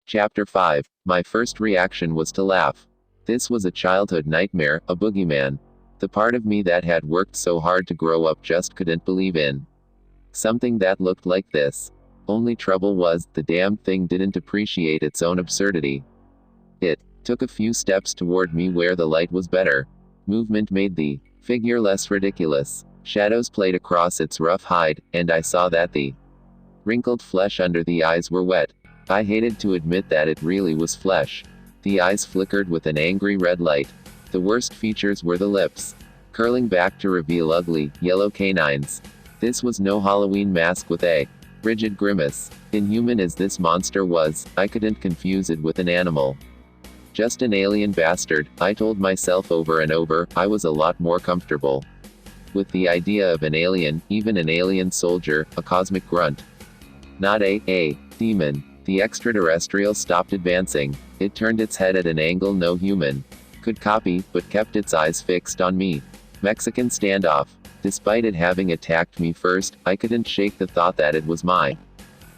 Chapter 5. My first reaction was to laugh. This was a childhood nightmare, a boogeyman. The part of me that had worked so hard to grow up just couldn't believe in something that looked like this. Only trouble was, the damned thing didn't appreciate its own absurdity. It took a few steps toward me where the light was better. Movement made the figure less ridiculous. Shadows played across its rough hide, and I saw that the wrinkled flesh under the eyes were wet. I hated to admit that it really was flesh. The eyes flickered with an angry red light. The worst features were the lips, curling back to reveal ugly, yellow canines. This was no Halloween mask with a rigid grimace. Inhuman as this monster was, I couldn't confuse it with an animal. Just an alien bastard, I told myself over and over. I was a lot more comfortable with the idea of an alien, even an alien soldier, a cosmic grunt. Not a demon. The extraterrestrial stopped advancing. It turned its head at an angle no human could copy, but kept its eyes fixed on me. Mexican standoff. Despite it having attacked me first, I couldn't shake the thought that it was my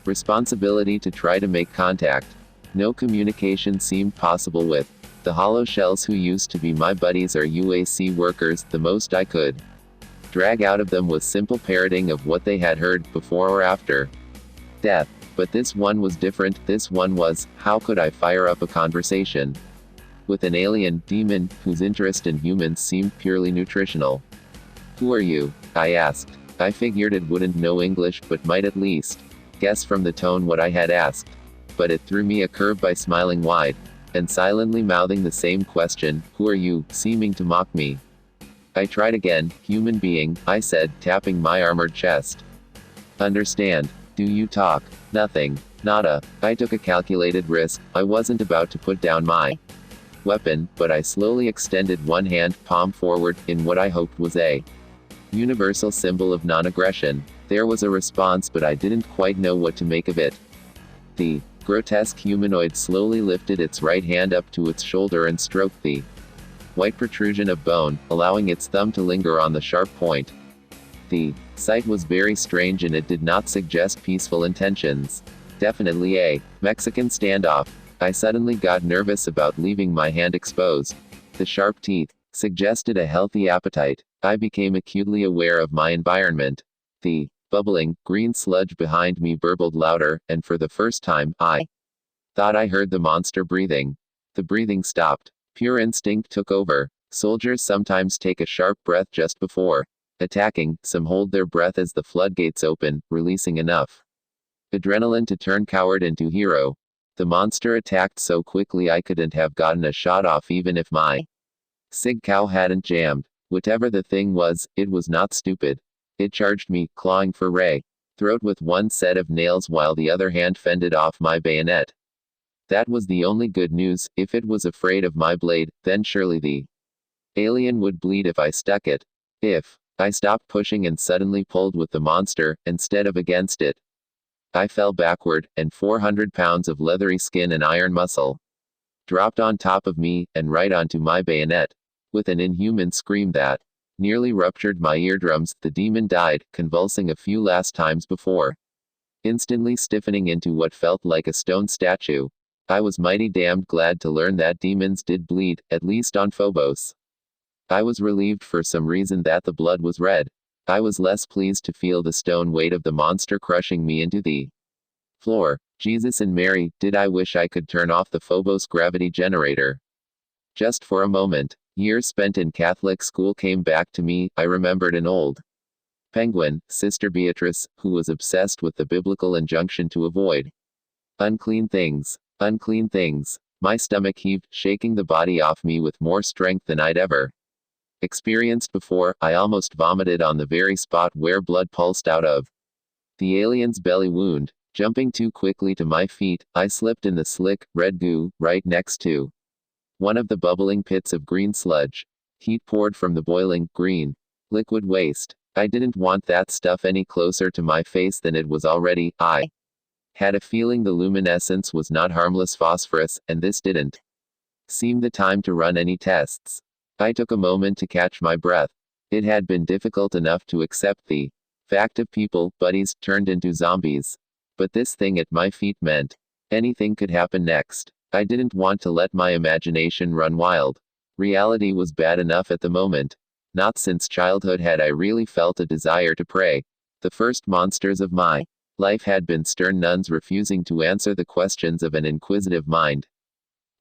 responsibility to try to make contact. No communication seemed possible with the hollow shells who used to be my buddies or UAC workers. The most I could drag out of them was simple parroting of what they had heard, before or after death. But this one was different. This one was, how could I fire up a conversation with an alien demon, whose interest in humans seemed purely nutritional? "Who are you?" I asked. I figured it wouldn't know English, but might at least guess from the tone what I had asked. But it threw me a curve by smiling wide, and silently mouthing the same question, "Who are you?" seeming to mock me. I tried again. "Human being," I said, tapping my armored chest. "Understand? Do you talk?" "Nothing. Nada." I took a calculated risk. I wasn't about to put down my weapon, but I slowly extended one hand, palm forward, in what I hoped was a universal symbol of non-aggression. There was a response, but I didn't quite know what to make of it. The grotesque humanoid slowly lifted its right hand up to its shoulder and stroked the white protrusion of bone, allowing its thumb to linger on the sharp point. The sight was very strange, and it did not suggest peaceful intentions. Definitely a Mexican standoff. I suddenly got nervous about leaving my hand exposed. The sharp teeth suggested a healthy appetite. I became acutely aware of my environment. The bubbling, green sludge behind me burbled louder, and for the first time, I thought I heard the monster breathing. The breathing stopped. Pure instinct took over. Soldiers sometimes take a sharp breath just before attacking. Some hold their breath as the floodgates open, releasing enough adrenaline to turn coward into hero. The monster attacked so quickly I couldn't have gotten a shot off even if my sig cow hadn't jammed. Whatever the thing was, it was not stupid. It charged me, clawing for Ray throat with one set of nails while the other hand fended off my bayonet. That was the only good news. If it was afraid of my blade, then surely the alien would bleed if I stuck it. If I stopped pushing and suddenly pulled with the monster, instead of against it, I fell backward, and 400 pounds of leathery skin and iron muscle dropped on top of me, and right onto my bayonet. With an inhuman scream that nearly ruptured my eardrums, the demon died, convulsing a few last times before instantly stiffening into what felt like a stone statue. I was mighty damned glad to learn that demons did bleed, at least on Phobos. I was relieved for some reason that the blood was red. I was less pleased to feel the stone weight of the monster crushing me into the floor. Jesus and Mary, did I wish I could turn off the Phobos gravity generator. Just for a moment. Years spent in Catholic school came back to me. I remembered an old penguin, Sister Beatrice, who was obsessed with the biblical injunction to avoid unclean things. Unclean things. My stomach heaved, shaking the body off me with more strength than I'd ever experienced before. I almost vomited on the very spot where blood pulsed out of the alien's belly wound. Jumping too quickly to my feet, I slipped in the slick, red goo, right next to one of the bubbling pits of green sludge. Heat poured from the boiling, green liquid waste. I didn't want that stuff any closer to my face than it was already. I had a feeling the luminescence was not harmless phosphorus, and this didn't seem the time to run any tests. I took a moment to catch my breath. It had been difficult enough to accept the fact of people, buddies, turned into zombies. But this thing at my feet meant Anything could happen next. I didn't want to let my imagination run wild. Reality was bad enough at the moment. Not since childhood had I really felt a desire to pray. The first monsters of my life had been stern nuns refusing to answer the questions of an inquisitive mind.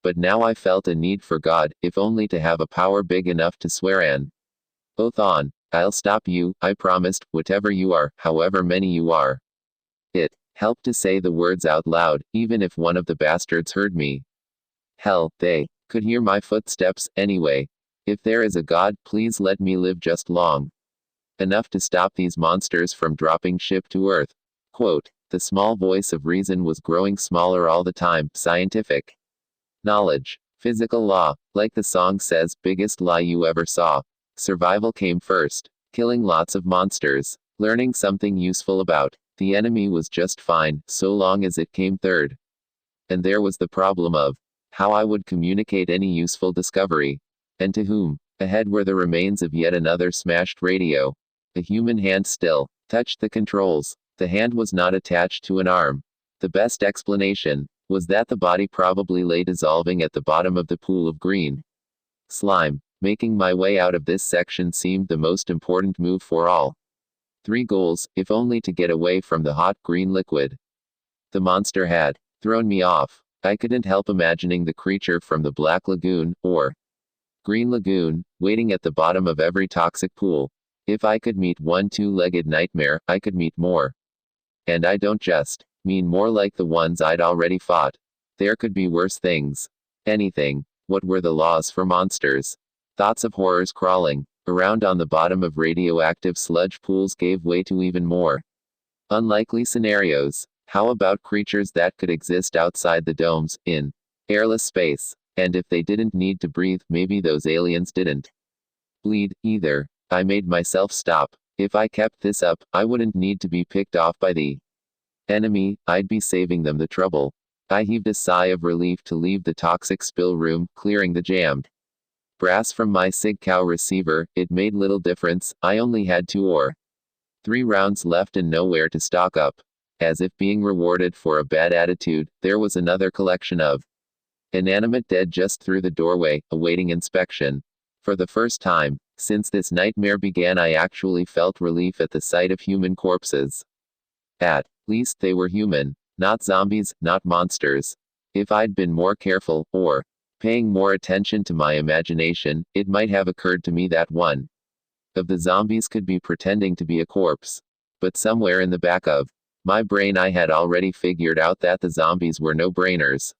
But now I felt a need for God, if only to have a power big enough to swear an oath on. I'll stop you, I promised, whatever you are, however many you are. It helped to say the words out loud, even if one of the bastards heard me. Hell, they could hear my footsteps, anyway. If there is a God, please let me live just long enough to stop these monsters from dropping ship to earth. Quote, the small voice of reason was growing smaller all the time. Scientific knowledge. Physical law. Like the song says, biggest lie you ever saw. Survival came first. Killing lots of monsters. Learning something useful about the enemy was just fine, so long as it came third. And there was the problem of how I would communicate any useful discovery. And to whom? Ahead were the remains of yet another smashed radio. A human hand still touched the controls. The hand was not attached to an arm. The best explanation was that the body probably lay dissolving at the bottom of the pool of green slime. Making my way out of this section seemed the most important move for all. 3 goals, if only to get away from the hot green liquid. The monster had thrown me off. I couldn't help imagining the creature from the Black Lagoon, or Green Lagoon, waiting at the bottom of every toxic pool. If I could meet one 2-legged nightmare, I could meet more. And I don't just mean more like the ones I'd already fought. There could be worse things. Anything. What were the laws for monsters? Thoughts of horrors crawling around on the bottom of radioactive sludge pools gave way to even more unlikely scenarios. How about creatures that could exist outside the domes, in airless space? And if they didn't need to breathe, maybe those aliens didn't bleed, either. I made myself stop. If I kept this up, I wouldn't need to be picked off by the enemy, I'd be saving them the trouble. I heaved a sigh of relief to leave the toxic spill room, clearing the jammed brass from my SIG-COW receiver. It made little difference. I only had 2 or 3 rounds left and nowhere to stock up. As if being rewarded for a bad attitude, there was another collection of inanimate dead just through the doorway, awaiting inspection. For the first time since this nightmare began, I actually felt relief at the sight of human corpses. At least they were human. Not zombies, not monsters. If I'd been more careful, or paying more attention to my imagination, it might have occurred to me that one of the zombies could be pretending to be a corpse. But somewhere in the back of my brain I had already figured out that the zombies were no-brainers.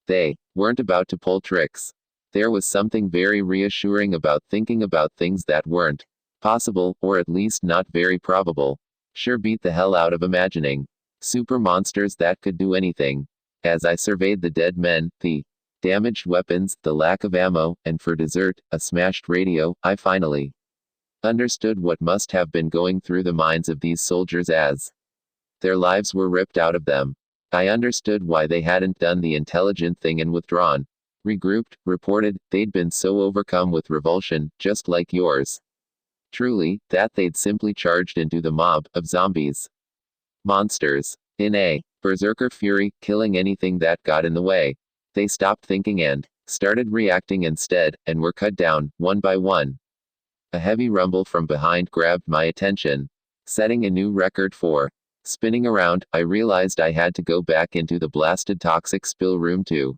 They weren't about to pull tricks. There was something very reassuring about thinking about things that weren't possible, or at least not very probable. Sure beat the hell out of imagining super monsters that could do anything. As I surveyed the dead men, the damaged weapons, the lack of ammo, and for dessert, a smashed radio, I finally understood what must have been going through the minds of these soldiers as their lives were ripped out of them. I understood why they hadn't done the intelligent thing and withdrawn. Regrouped, reported, they'd been so overcome with revulsion, just like yours truly, that they'd simply charged into the mob of zombies. Monsters. In a berserker fury, killing anything that got in the way. They stopped thinking and started reacting instead, and were cut down, one by one. A heavy rumble from behind grabbed my attention, setting a new record for spinning around. I realized I had to go back into the blasted toxic spill room to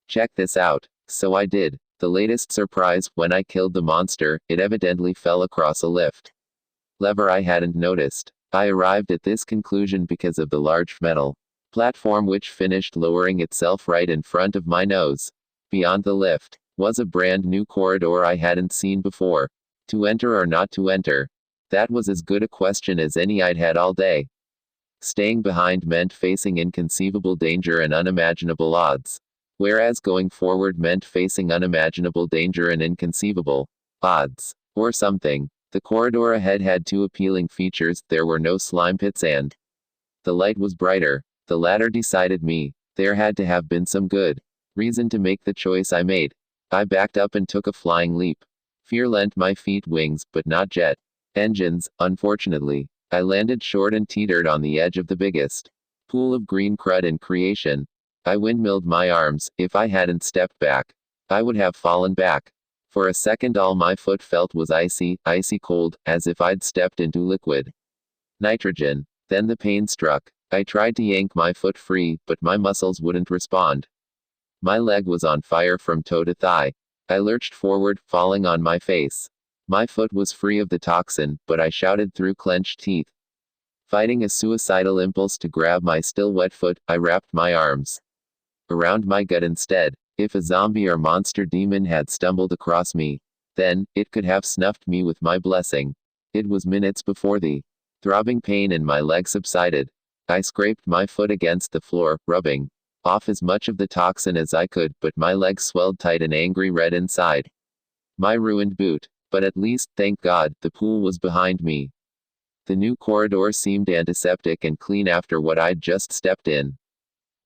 check this out. So I did. The latest surprise, when I killed the monster, it evidently fell across a lift lever I hadn't noticed. I arrived at this conclusion because of the large metal platform which finished lowering itself right in front of my nose. Beyond the lift was a brand new corridor I hadn't seen before. To enter or not to enter? That was as good a question as any I'd had all day. Staying behind meant facing inconceivable danger and unimaginable odds. Whereas going forward meant facing unimaginable danger and inconceivable odds. Or something. The corridor ahead had 2 appealing features. There were no slime pits and the light was brighter. The latter decided me. There had to have been some good reason to make the choice I made. I backed up and took a flying leap. Fear lent my feet wings, but not jet engines, unfortunately. I landed short and teetered on the edge of the biggest pool of green crud in creation. I windmilled my arms. If I hadn't stepped back, I would have fallen back. For a second, all my foot felt was icy, icy cold, as if I'd stepped into liquid nitrogen. Then the pain struck. I tried to yank my foot free, but my muscles wouldn't respond. My leg was on fire from toe to thigh. I lurched forward, falling on my face. My foot was free of the toxin, but I shouted through clenched teeth. Fighting a suicidal impulse to grab my still wet foot, I wrapped my arms around my gut instead. If a zombie or monster demon had stumbled across me, then it could have snuffed me with my blessing. It was minutes before the throbbing pain in my leg subsided. I scraped my foot against the floor, rubbing off as much of the toxin as I could, but my leg swelled tight and angry red inside my ruined boot. But at least, thank God, the pool was behind me. The new corridor seemed antiseptic and clean after what I'd just stepped in.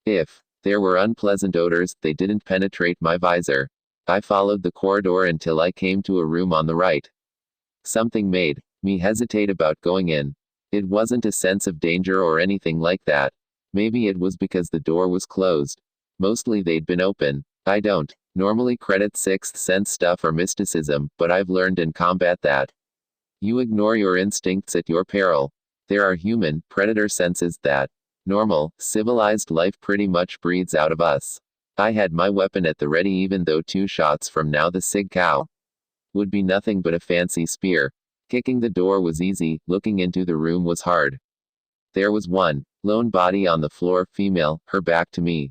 If there were unpleasant odors, they didn't penetrate my visor. I followed the corridor until I came to a room on the right. Something made me hesitate about going in. It wasn't a sense of danger or anything like that. Maybe it was because the door was closed. Mostly they'd been open. I don't normally credit sixth sense stuff or mysticism, but I've learned in combat that you ignore your instincts at your peril. There are human, predator senses that normal, civilized life pretty much breeds out of us. I had my weapon at the ready, even though 2 shots from now the sig cow would be nothing but a fancy spear. Kicking the door was easy, looking into the room was hard. There was one lone body on the floor, female, her back to me.